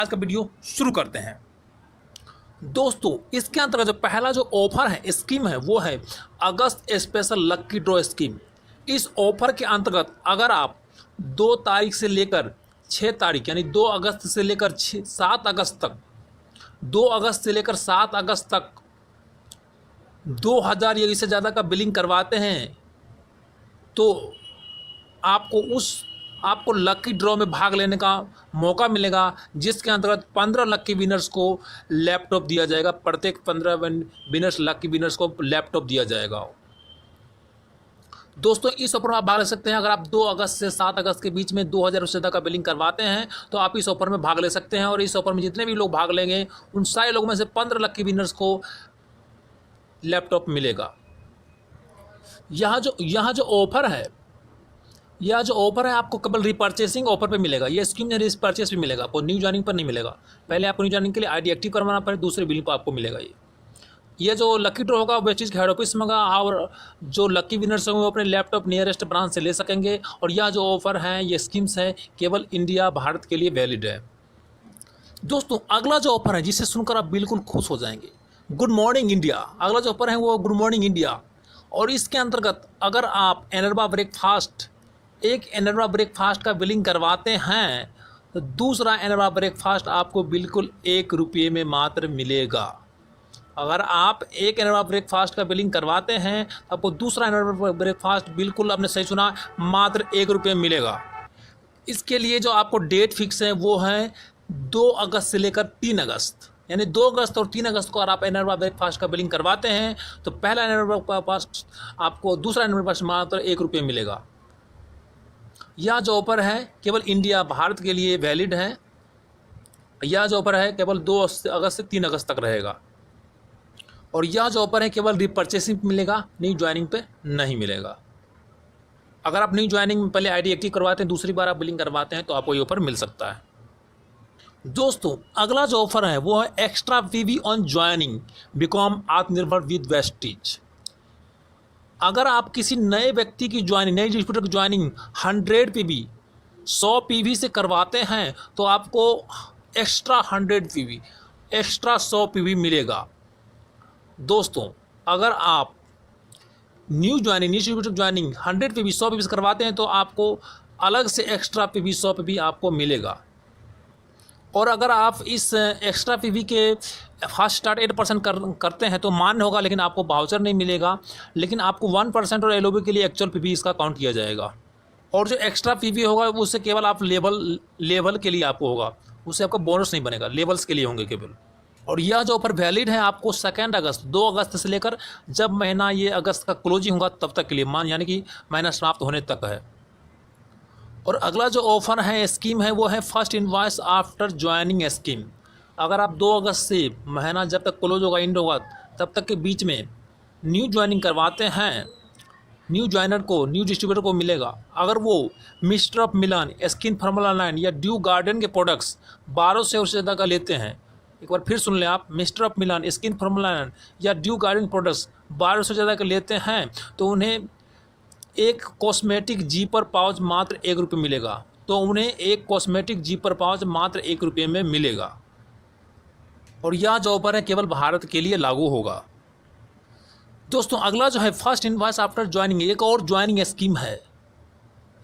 आज का वीडियो शुरू करते हैं। दोस्तों, इसके अंतर्गत जो पहला जो ऑफर है, स्कीम है, वो है अगस्त स्पेशल लक्की ड्रॉ स्कीम। इस ऑफर के अंतर्गत अगर आप 2 तारीख से लेकर 6 तारीख यानी 2 अगस्त से लेकर 7 अगस्त तक 2 अगस्त से लेकर 7 अगस्त तक 2000 या इससे ज़्यादा का बिलिंग करवाते हैं तो आपको लकी ड्रॉ में भाग लेने का मौका मिलेगा, जिसके अंतर्गत 15 लकी विनर्स को लैपटॉप दिया जाएगा। प्रत्येक 15 लकी विनर्स को लैपटॉप दिया जाएगा। दोस्तों, इस ऑफर में आप भाग ले सकते हैं। अगर आप 2 अगस्त से 7 अगस्त के बीच में 2000 से ज़्यादा का बिलिंग करवाते हैं तो आप इस ऑफर में भाग ले सकते हैं। और इस ऑफर में जितने भी लोग भाग लेंगे उन सारे लोगों में से 15 लकी विनर्स को लैपटॉप मिलेगा। यह जो ऑफर है, यह जो ऑफर है आपको केवल रिपर्चेसिंग ऑफर पे मिलेगा। ये स्कीम में रिपर्चेस भी मिलेगा, आपको न्यू ज्वाइनिंग पर नहीं मिलेगा। पहले आपको न्यू ज्वाइनिंग के लिए आईडी एक्टिव करवाना पड़े, दूसरे बिलिंग पर आपको मिलेगा। ये जो लकी ड्रॉ होगा वेस्टिज के हेड ऑफिस में होगा और जो लकी विनर्स होंगे वो अपने लैपटॉप नियरेस्ट ब्रांच से ले सकेंगे। और यह जो ऑफर है, ये स्कीम्स हैं, केवल इंडिया भारत के लिए वैलिड है। दोस्तों, अगला जो ऑफर है जिसे सुनकर आप बिल्कुल खुश हो जाएंगे, गुड मॉर्निंग इंडिया। अगला जो ऑफर है वो गुड मॉर्निंग इंडिया। और इसके अंतर्गत अगर आप एनर्बा ब्रेकफास्ट एनर्बा ब्रेकफास्ट का बिलिंग करवाते हैं तो दूसरा एनर्बा ब्रेकफास्ट आपको बिल्कुल 1 रुपये में मात्र मिलेगा। अगर आप एक एनर्बा ब्रेकफास्ट का बिलिंग करवाते हैं तो आपको दूसरा एनर्बा ब्रेकफास्ट बिल्कुल, आपने सही सुना, मात्र 1 रुपये में मिलेगा। इसके लिए जो आपको डेट फिक्स है वो है 2 अगस्त से लेकर 3 अगस्त, यानी 2 अगस्त और 3 अगस्त को अगर आप एनर्बा ब्रेकफास्ट का बिलिंग करवाते हैं तो पहला एनर्बा ब्रेकफास्ट आपको, दूसरा एनर्बा ब्रेकफास्ट मात्र 1 रुपये मिलेगा। यह जो ऑफर है केवल इंडिया भारत के लिए वैलिड है। यह जो ऑफर है केवल 2 अगस्त से 3 अगस्त तक रहेगा। और यह जो ऑफर है केवल रिपर्चेसिंग मिलेगा, न्यू ज्वाइनिंग पे नहीं मिलेगा। अगर आप न्यू ज्वाइनिंग में पहले आईडी एक्टिव करवाते हैं, दूसरी बार आप बिलिंग करवाते हैं तो आपको ये ऑफर मिल सकता है। दोस्तों, अगला जो ऑफर है वो है extra PV on joining become आत्मनिर्भर विद वेस्टिज। अगर आप किसी नए व्यक्ति की ज्वाइनिंग, नए डिस्ट्रीब्यूटर की ज्वाइनिंग 100 पीवी 100 पीवी से करवाते हैं तो आपको एक्स्ट्रा 100 पीवी, एक्स्ट्रा 100 पीवी मिलेगा। दोस्तों, अगर आप new distributor joining 100 PV 100 PV से करवाते हैं तो आपको अलग से एक्स्ट्रा पीवी 100 पीवी आपको मिलेगा। और अगर आप इस एक्स्ट्रा पीवी के फास्ट स्टार्ट 8% करते हैं तो मान्य होगा, लेकिन आपको बाउचर नहीं मिलेगा, लेकिन आपको 1% और एलओबी के लिए एक्चुअल पीवी इसका काउंट किया जाएगा। और जो एक्स्ट्रा पीवी होगा उससे केवल आप लेवल के लिए आपको होगा, उससे आपका बोनस नहीं बनेगा, लेवल्स के लिए होंगे केवल। और यह जो ऑफर वैलिड है आपको 2 अगस्त 2 अगस्त से लेकर जब महीना ये अगस्त का क्लोजिंग होगा तब तक के लिए, यानी कि महीना समाप्त होने तक है। और अगला जो ऑफर है, स्कीम है, वो है first invoice after joining scheme. अगर आप 2 अगस्त से महीना जब तक क्लोज होगा, एंड होगा, तब तक के बीच में न्यू ज्वाइनिंग करवाते हैं, न्यू ज्वाइनर को, न्यू डिस्ट्रीब्यूटर को मिलेगा। अगर वो मिस्टर ऑफ मिलान, स्किन फार्मूला 9 या ड्यू गार्डन के प्रोडक्ट्स 12 से उससे ज़्यादा का लेते हैं, एक बार फिर सुन लें आप, मिस्टर ऑफ मिलान, स्किन फार्मूला 9 या ड्यू गार्डन प्रोडक्ट्स 12 से ज़्यादा का लेते हैं तो उन्हें एक कॉस्मेटिक जीपर पाउच मात्र 1 रुपये मिलेगा। तो उन्हें एक कॉस्मेटिक जीपर पाउच मात्र 1 रुपये में मिलेगा। और यह जो ऑफर है केवल भारत के लिए लागू होगा। दोस्तों, अगला जो है फर्स्ट इनवॉइस आफ्टर ज्वाइनिंग, एक और ज्वाइनिंग स्कीम है।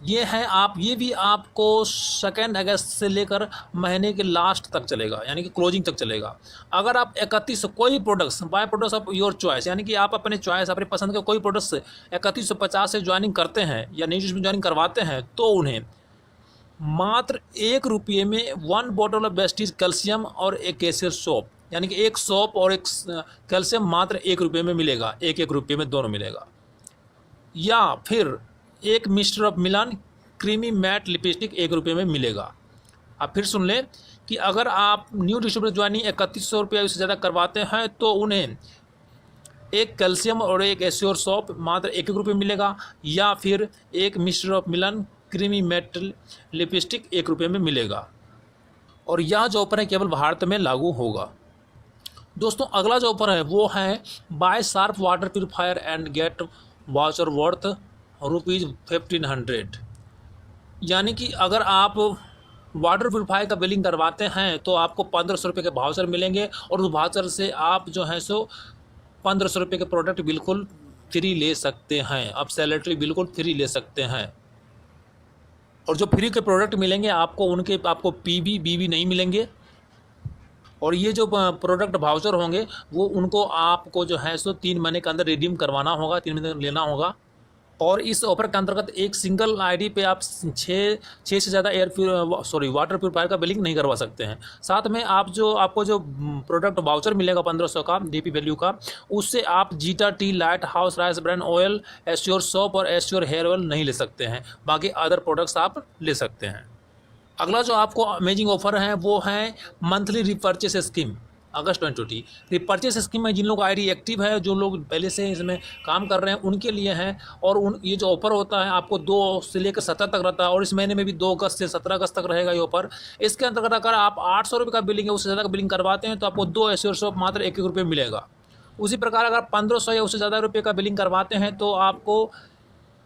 ये भी आपको 2 अगस्त से लेकर महीने के लास्ट तक चलेगा, यानी कि क्लोजिंग तक चलेगा। अगर आप 31 कोई products, buy products of your choice, यानी कि आप अपने चॉइस, अपने पसंद के कोई प्रोडक्ट्स 3150 से ज्वाइनिंग करते हैं या न्यू ज्वाइनिंग करवाते हैं तो उन्हें मात्र 1 रुपये में 1 बॉटल ऑफ वेस्टीज कैल्शियम और एक केसर सोप, यानी कि एक सोप और एक कैल्शियम मात्र 1 रुपये में मिलेगा। 1 रुपये में दोनों मिलेगा। या फिर एक मिस्टर ऑफ मिलान क्रीमी मैट लिपस्टिक 1 रुपये में मिलेगा। आप फिर सुन लें कि अगर आप न्यू डिस्ट्रीब्यूटर ज्वाइनिंग 3100 रुपये से ज़्यादा करवाते हैं तो उन्हें एक कैल्शियम और एक एश्योर सॉप मात्र 1 रुपये मिलेगा। या फिर एक मिस्टर ऑफ मिलान क्रीमी मैट लिपस्टिक 1 रुपये में मिलेगा। और यह जो ऑफर है केवल भारत में लागू होगा। दोस्तों, अगला जो ऑफर है वो है buy Sharp water purifier and get voucher worth ₹1500। यानी कि अगर आप वाटर प्यूरीफायर का बिलिंग करवाते हैं तो आपको 1500 रुपये के वाउचर मिलेंगे और उस वाउचर से आप जो है सो 1500 रुपये के प्रोडक्ट बिल्कुल फ्री ले सकते हैं। आप सैनिटरी बिल्कुल फ्री ले सकते हैं। और जो फ्री के प्रोडक्ट मिलेंगे आपको पीबी बीबी नहीं मिलेंगे। और ये जो प्रोडक्ट वाउचर होंगे वो उनको आपको जो है सो 3 महीने के अंदर रिडीम करवाना होगा, 3 महीने लेना होगा। और इस ऑफर के अंतर्गत एक सिंगल आईडी पे आप 6 से ज़्यादा वाटर प्यूरीफायर का बिलिंग नहीं करवा सकते हैं। साथ में आपको जो प्रोडक्ट वाउचर मिलेगा 1500 का डीपी वैल्यू का, उससे आप zeta T, light house, rice brand oil, assure soap और एश्योर हेयर ऑयल नहीं ले सकते हैं। बाकी अदर प्रोडक्ट्स आप ले सकते हैं। अगला जो आपको अमेजिंग ऑफर है वो है मंथली रिपर्चेस स्कीम। अगस्त 2020 रिपर्चेस स्कीम में जिन लोग आईडी एक्टिव है, जो लोग पहले से इसमें काम कर रहे हैं उनके लिए है। और ये जो ऑफर होता है आपको 2 से लेकर 17 तक रहता है और इस महीने में भी 2 अगस्त से 17 अगस्त तक रहेगा ये ऑफर। इसके अंतर्गत अगर आप 800 रुपये का बिलिंग है, उससे ज़्यादा का बिलिंग करवाते हैं तो आपको 2 एश्योर सोप मात्र 1 रुपये मिलेगा। उसी प्रकार अगर 1500 या उससे ज़्यादा रुपये का बिलिंग करवाते हैं तो आपको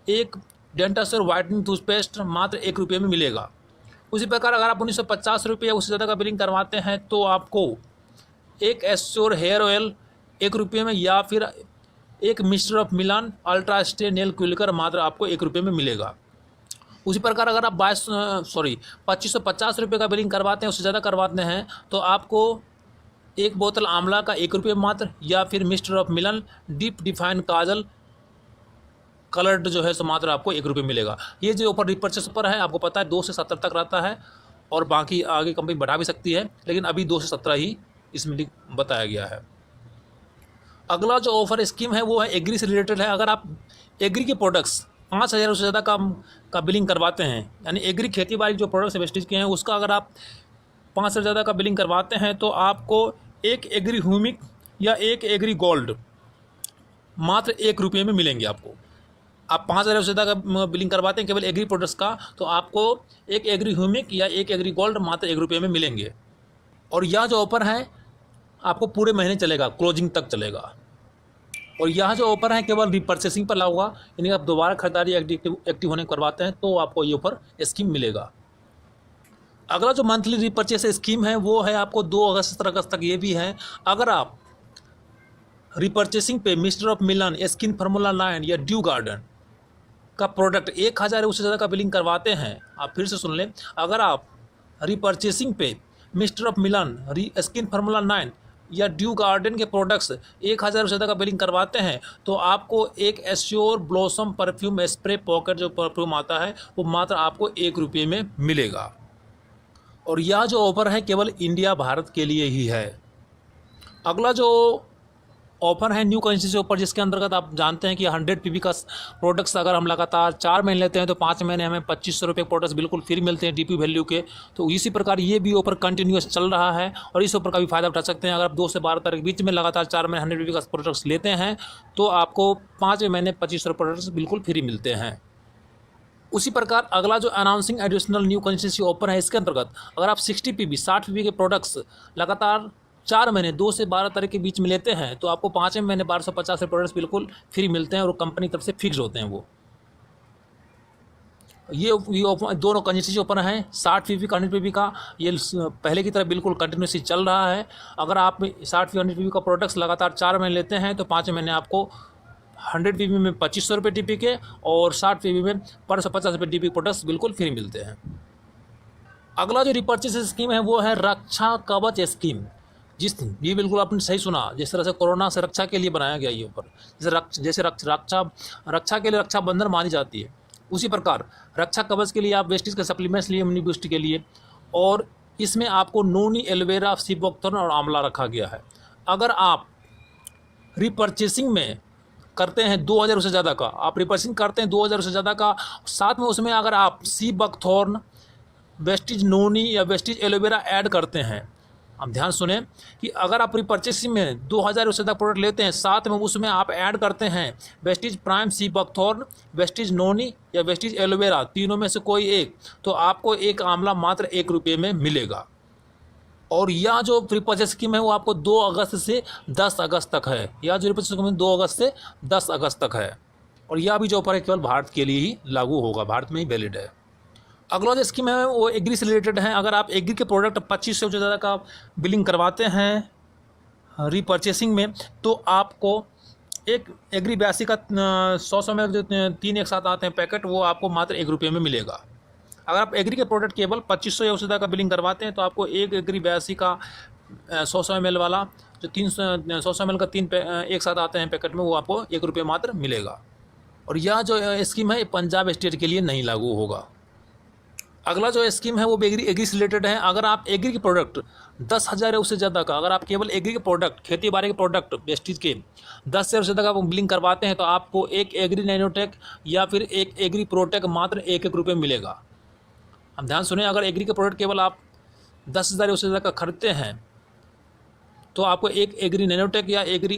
एक डेंटाश्योर वाइटनिंग टूथपेस्ट मात्र 1 रुपये में मिलेगा। उसी प्रकार अगर आप 1950 रुपये या उससे ज़्यादा का बिलिंग करवाते हैं तो आपको एक एश्योर हेयर ऑयल 1 रुपये में, या फिर एक मिस्टर ऑफ मिलान अल्ट्रा स्टे नेल क्विलकर मात्र आपको 1 रुपये में मिलेगा। उसी प्रकार अगर आप 2550 रुपये का बिलिंग करवाते हैं, उससे ज़्यादा करवाते हैं तो आपको एक बोतल आंवला का 1 रुपये मात्र, या फिर मिस्टर ऑफ मिलान डीप डिफाइन काजल कलर्ड जो है सो मात्र आपको 1 रुपये मिलेगा। ये जो ऑफर रिपर्चेस पर है आपको पता है 2 से 17 तक रहता है और बाकी आगे कंपनी बढ़ा भी सकती है, लेकिन अभी 2 से 17 ही इसमें बताया गया है। अगला जो ऑफर स्कीम है वो है एग्री से रिलेटेड है। अगर आप एग्री के प्रोडक्ट्स 5000 से ज़्यादा का बिलिंग करवाते हैं, यानी एग्री खेती बाड़ी जो प्रोडक्ट्स वेस्टेज के हैं उसका अगर आप 5 से ज़्यादा का बिलिंग करवाते हैं तो आपको एक एग्री ह्यूमिक या एक एग्री गोल्ड मात्र 1 रुपये में मिलेंगे। आपको आप 5000 से ज़्यादा का बिलिंग करवाते हैं केवल एग्री प्रोडक्ट्स का तो आपको एक एग्री ह्यूमिक या एक एग्री गोल्ड मात्र 1 रुपये में मिलेंगे। और यह जो ऑफ़र है आपको पूरे महीने चलेगा, क्लोजिंग तक चलेगा। और यह जो ऑफ़र है केवल रिपर्चेसिंग पर लागू होगा, यानी आप दोबारा खरीदारी एक्टिव होने करवाते हैं तो आपको ये ऑफ़र स्कीम मिलेगा। अगला जो मंथली रिपर्चेस स्कीम है वो है आपको 2 अगस्त से 17 अगस्त तक ये भी है। अगर आप रिपर्चेसिंग पे मिस्टर ऑफ मिलान, स्किन फार्मूला 9 या ड्यू गार्डन का प्रोडक्ट 1000 उससे ज़्यादा का बिलिंग करवाते हैं, आप फिर से सुन लें, अगर आप रिपर्चेसिंग पे मिस्टर ऑफ मिलान, स्किन फार्मूला 9 या ड्यू गार्डन के प्रोडक्ट्स 1000 से ज़्यादा का बिलिंग करवाते हैं तो आपको एक assure blossom perfume spray pocket जो परफ्यूम आता है वो मात्र आपको 1 रुपये में मिलेगा। और यह जो ऑफ़र है केवल इंडिया भारत के लिए ही है। अगला जो ऑफ़र है न्यू करेंसी से ऊपर, जिसके अंतर्गत आप जानते हैं कि 100 पीबी का प्रोडक्ट्स अगर हम लगातार 4 महीने लेते हैं तो 5 महीने हमें 2500 रुपये प्रोडक्ट्स बिल्कुल फ्री मिलते हैं डीपी वैल्यू के। तो इसी प्रकार ये भी ऑफर कंटिन्यूस चल रहा है और इस ऑफर का भी फायदा उठा सकते हैं। अगर आप 2 से 12 तारीख के बीच में लगातार 4 महीने 100 पीबी का प्रोडक्ट्स लेते हैं तो आपको 5 महीने 2500 प्रोडक्ट्स बिल्कुल फ्री मिलते हैं। उसी प्रकार अगला जो announcing additional new consistency offer है, इसके अंतर्गत अगर आप 60 पीबी 60 पीबी के प्रोडक्ट्स लगातार 4 महीने 2 से 12 तारीख के बीच में लेते हैं तो आपको 5 महीने 1250 प्रोडक्ट्स बिल्कुल फ्री मिलते हैं और कंपनी तरफ से फिक्स होते हैं वो। ये दोनों कंसिस्टेंसी ऑफर हैं 60 पीबी का 100 पीबी का, ये पहले की तरह बिल्कुल कंटिन्यूसली चल रहा है। अगर आप 60 पीबी 100 पीबी का प्रोडक्ट्स लगातार 4 महीने लेते हैं तो 5 महीने आपको 100 पीबी में 2500 रुपये डीपी के और 60 पीबी में 1250 रुपये डीपी प्रोडक्ट्स बिल्कुल फ्री मिलते हैं। अगला जो रिपर्चेस स्कीम है वो है रक्षा कवच स्कीम। ये बिल्कुल आपने सही सुना, जिस तरह से कोरोना से रक्षा के लिए बनाया गया ये ऊपर, जैसे रक्षा के लिए रक्षाबंधन मानी जाती है, उसी प्रकार रक्षा कवच के लिए आप वेस्टेज के सप्लीमेंट्स लिए इम्यूनिटी बूस्ट के लिए, और इसमें आपको नोनी, एलोवेरा, सीबोक्थर्न और आंवला रखा गया है। अगर आप रिपर्चेसिंग में करते हैं 2000 से ज़्यादा का, आप रिपर्चेसिंग करते हैं 2000 से ज़्यादा का, साथ में उसमें अगर आप सीबोक्थर्न, वेस्टेज नोनी या वेस्टेज एलोवेरा ऐड करते हैं, आप ध्यान सुने कि अगर आप रिपर्चेसिंग में 2000 से ज़्यादा प्रोडक्ट लेते हैं, साथ में उसमें आप ऐड करते हैं वेस्टेज प्राइम, सीबोक्थर्न, वेस्टेज नोनी या वेस्टेज एलोवेरा, तीनों में से कोई एक, तो आपको एक आंवला मात्र 1 रुपये में मिलेगा। और यह जो रिपर्चेस स्कीम है वो आपको 2 अगस्त से 10 अगस्त तक है। यह जो रिपर्चेस स्कीम 2 अगस्त से 10 अगस्त तक है और यह भी जो ऑफर है केवल भारत के लिए ही लागू होगा, भारत में ही वैलिड है। अगला जो स्कीम है वो एग्री से रिलेटेड है। अगर आप एग्री के प्रोडक्ट 25 से ज़्यादा का बिलिंग करवाते हैं रीपरचेसिंग में, तो आपको एक एग्री 82 का 100 में जो 3 एक साथ आते हैं पैकेट, वो आपको मात्र ₹1 में मिलेगा। अगर आप एग्री के प्रोडक्ट केवल 2500 या उससे ज़्यादा का बिलिंग करवाते हैं, तो आपको एक एग्री 82 का 100 ml वाला जो 100 ml का 3 एक साथ आते हैं पैकेट में, वो आपको ₹1 मात्र मिलेगा। और यह जो स्कीम है ये पंजाब स्टेट के लिए नहीं लागू होगा। अगला जो स्कीम है वो भी एग्री से रिलेटेड है। अगर आप एग्री के प्रोडक्ट 10,000 या उससे ज़्यादा का, अगर आप केवल एग्री के प्रोडक्ट, खेती बाड़ी के प्रोडक्ट वेस्टेज के 10 से उससे ज़्यादा का बिलिंग करवाते हैं, तो आपको एक एग्री नैनोटेक या फिर एक एग्री प्रोटेक मात्र ₹1 मिलेगा। हम ध्यान सुने, अगर एग्री के प्रोडक्ट केवल आप 10,000 या उससे ज़्यादा का खरीदते हैं, तो आपको एक एग्री नैनोटेक या एग्री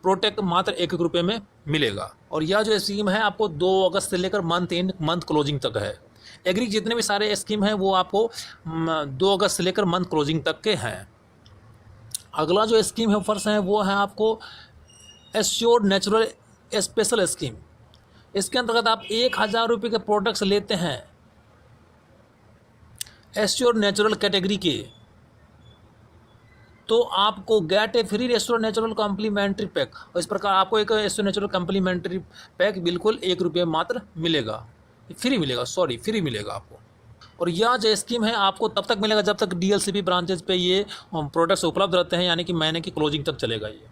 प्रोटेक मात्र ₹1 में मिलेगा। और यह जो स्कीम है आपको 2 अगस्त से लेकर मंथ क्लोजिंग तक है। एग्री जितने भी सारे स्कीम हैं वो आपको 2 अगस्त से लेकर मंथ क्लोजिंग तक के हैं। अगला जो स्कीम है फर्स्ट है वो है आपको एश्योर्ड नेचुरल स्पेशल स्कीम। इसके अंतर्गत आप ₹1,000 के प्रोडक्ट्स लेते हैं एश्योर्ड नेचुरल कैटेगरी के, तो आपको get a free assured natural complimentary pack. और इस प्रकार आपको एक एश्योर्ड नेचुरल कॉम्प्लीमेंट्री पैक बिल्कुल ₹1 मात्र मिलेगा, फ्री मिलेगा आपको। और यह जो स्कीम है आपको तब तक मिलेगा जब तक DLCP ब्रांचेज पे ये प्रोडक्ट्स उपलब्ध रहते हैं, यानी कि महीने की क्लोजिंग तक चलेगा ये।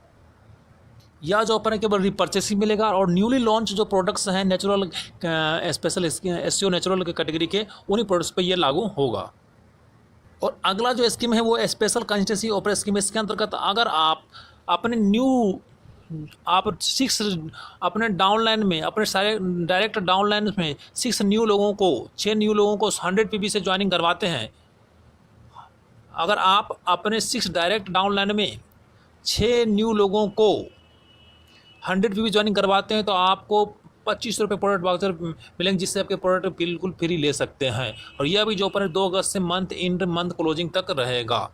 यह जो ऑफर है केवल रिपर्चेसिंग मिलेगा, और न्यूली लॉन्च जो प्रोडक्ट्स हैं नेचुरल स्पेशल एससीओ नेचुरल के कैटेगरी के, उन्हीं प्रोडक्ट्स पे ये लागू होगा। और अगला जो स्कीम है वो स्पेशल कंस्टिट्यूंसी ऑफर स्कीम। इसके अंतर्गत अगर आप अपने डाउनलाइन में, अपने सारे डायरेक्ट डाउनलाइन में 6 न्यू लोगों को 100 PB से ज्वाइनिंग करवाते हैं, अगर आप अपने 6 डायरेक्ट डाउनलाइन में 6 न्यू लोगों को 100 PB ज्वाइनिंग करवाते हैं, तो आपको ₹25 प्रोडक्ट वाउचर मिलेंगे, जिससे आपके प्रोडक्ट बिल्कुल फ्री ले सकते हैं। और यह भी जो पर 2 अगस्त से मंथ क्लोजिंग तक रहेगा।